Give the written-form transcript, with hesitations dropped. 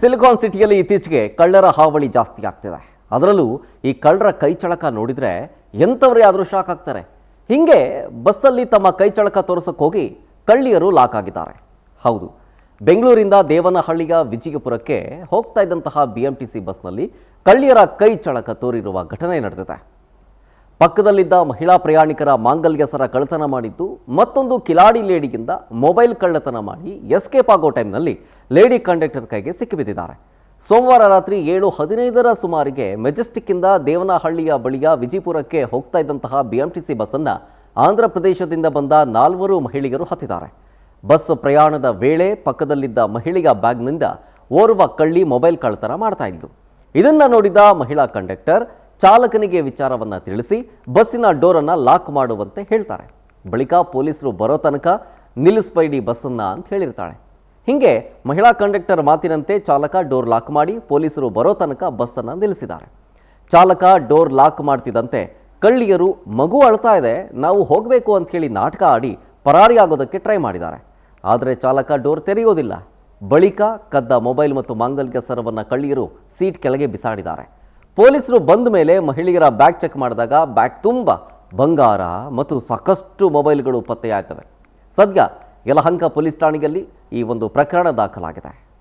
Silicon ಸಿಟಿಯಲ್ಲಿ ಇತ್ತೀಚೆಗೆ ಕಳ್ಳರ ಹಾವಳಿ ಜಾಸ್ತಿ ಆಗ್ತಿದೆ. ಅದರಲ್ಲೂ ಈ ಕಳ್ಳರ ಕೈಚಳಕ ನೋಡಿದರೆ ಎಂಥವರೇ ಆದರೂ ಶಾಕ್ ಆಗ್ತಾರೆ. ಹಿಂಗೆ ಬಸ್ಸಲ್ಲಿ ತಮ್ಮ ಕೈಚಳಕ ತೋರಿಸಕ್ಕೆ ಹೋಗಿ ಕಳ್ಳಿಯರು ಲಾಕ್ ಆಗಿದ್ದಾರೆ. ಹೌದು, ಬೆಂಗಳೂರಿಂದ ದೇವನಹಳ್ಳಿಯ ವಿಜಯಪುರಕ್ಕೆ ಹೋಗ್ತಾ ಇದ್ದಂತಹ BMTC ಬಸ್ನಲ್ಲಿ ಕಳ್ಳಿಯರ ಕೈಚಳಕ ತೋರಿರುವ ಘಟನೆ ನಡೆದಿದೆ. ಪಕ್ಕದಲ್ಲಿದ್ದ ಮಹಿಳಾ ಪ್ರಯಾಣಿಕರ ಮಾಂಗಲ್ಯ ಸರ ಕಳ್ಳತನ ಮಾಡಿದ್ದು, ಮತ್ತೊಂದು ಕಿಲಾಡಿ ಲೇಡಿಗಿಂದ ಮೊಬೈಲ್ ಕಳ್ಳತನ ಮಾಡಿ ಎಸ್ಕೇಪ್ ಆಗೋ ಟೈಮ್ನಲ್ಲಿ ಲೇಡಿ ಕಂಡಕ್ಟರ್ ಕೈಗೆ ಸಿಕ್ಕಿಬಿದ್ದಿದ್ದಾರೆ. ಸೋಮವಾರ ರಾತ್ರಿ 7:15ರ ಸುಮಾರಿಗೆ ಮೆಜೆಸ್ಟಿಕ್ಕಿಂದ ದೇವನಹಳ್ಳಿಯ ಬಳಿಯ ವಿಜಯಪುರಕ್ಕೆ ಹೋಗ್ತಾ ಇದ್ದಂತಹ BMTC ಬಸ್ಸನ್ನು ಆಂಧ್ರ ಪ್ರದೇಶದಿಂದ ಬಂದ 4 ಮಹಿಳೆಯರು ಹತ್ತಿದ್ದಾರೆ. ಬಸ್ ಪ್ರಯಾಣದ ವೇಳೆ ಪಕ್ಕದಲ್ಲಿದ್ದ ಮಹಿಳೆಯ ಬ್ಯಾಗ್ನಿಂದ ಓರ್ವ ಕಳ್ಳಿ ಮೊಬೈಲ್ ಕಳ್ಳತನ ಮಾಡ್ತಾ ಇದ್ದು, ಇದನ್ನ ನೋಡಿದ ಮಹಿಳಾ ಕಂಡಕ್ಟರ್ ಚಾಲಕನಿಗೆ ವಿಚಾರವನ್ನ ತಿಳಿಸಿ ಬಸ್ಸಿನ ಡೋರನ್ನು ಲಾಕ್ ಮಾಡುವಂತೆ ಹೇಳ್ತಾರೆ. ಬಳಿಕ ಪೊಲೀಸರು ಬರೋ ತನಕ ನಿಲ್ಲಿಸಬೇಡಿ ಬಸ್ಸನ್ನ ಅಂತ ಹೇಳಿರ್ತಾಳೆ. ಹಿಂಗೆ ಮಹಿಳಾ ಕಂಡಕ್ಟರ್ ಮಾತಿನಂತೆ ಚಾಲಕ ಡೋರ್ ಲಾಕ್ ಮಾಡಿ ಪೊಲೀಸರು ಬರೋ ತನಕ ಬಸ್ಸನ್ನು ನಿಲ್ಲಿಸಿದ್ದಾರೆ. ಚಾಲಕ ಡೋರ್ ಲಾಕ್ ಮಾಡ್ತಿದ್ದಂತೆ ಕಳ್ಳಿಯರು ಮಗು ಅಳ್ತಾ ಇದೆ, ನಾವು ಹೋಗಬೇಕು ಅಂತ ಹೇಳಿ ನಾಟಕ ಆಡಿ ಪರಾರಿಯಾಗೋದಕ್ಕೆ ಟ್ರೈ ಮಾಡಿದ್ದಾರೆ. ಆದರೆ ಚಾಲಕ ಡೋರ್ ತೆರೆಯೋದಿಲ್ಲ. ಬಳಿಕ ಕದ್ದ ಮೊಬೈಲ್ ಮತ್ತು ಮಾಂಗಲ್ಯ ಸರವನ್ನು ಕಳ್ಳಿಯರು ಸೀಟ್ ಕೆಳಗೆ ಬಿಸಾಡಿದ್ದಾರೆ. ಪೊಲೀಸರು ಬಂದ ಮೇಲೆ ಮಹಿಳೆಯರ ಬ್ಯಾಗ್ ಚೆಕ್ ಮಾಡಿದಾಗ ಬ್ಯಾಗ್ ತುಂಬ ಬಂಗಾರ ಮತ್ತು ಸಾಕಷ್ಟು ಮೊಬೈಲ್ಗಳು ಪತ್ತೆಯಾಗ್ತವೆ. ಸದ್ಯ ಯಲಹಂಕ ಪೊಲೀಸ್ ಠಾಣೆಯಲ್ಲಿ ಈ ಒಂದು ಪ್ರಕರಣ ದಾಖಲಾಗಿದೆ.